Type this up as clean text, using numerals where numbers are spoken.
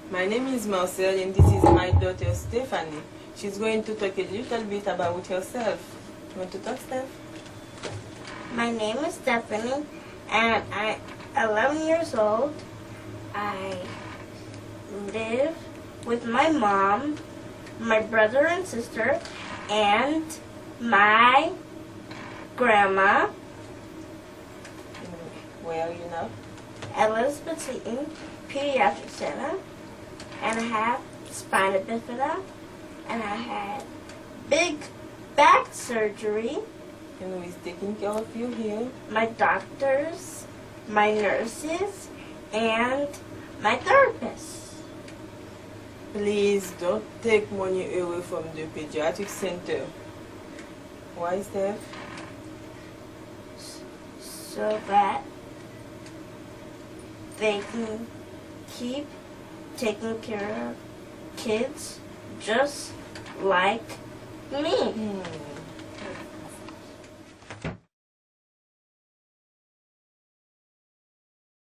My name is Marcel and this is my daughter Stephanie. She's going to talk a little bit about herself. You want to talk, Steph? My name is Stephanie and I'm 11 years old. I live with my mom, my brother and sister, and my grandma. Where are you now? Elizabeth Seton, Pediatric Center, and I have spina bifida, and I had big back surgery. And who is taking care of you here? My doctors, my nurses, and my therapist. Please don't take money away from the pediatric center. Why, Steph? So that they can keep taking care of kids just like me.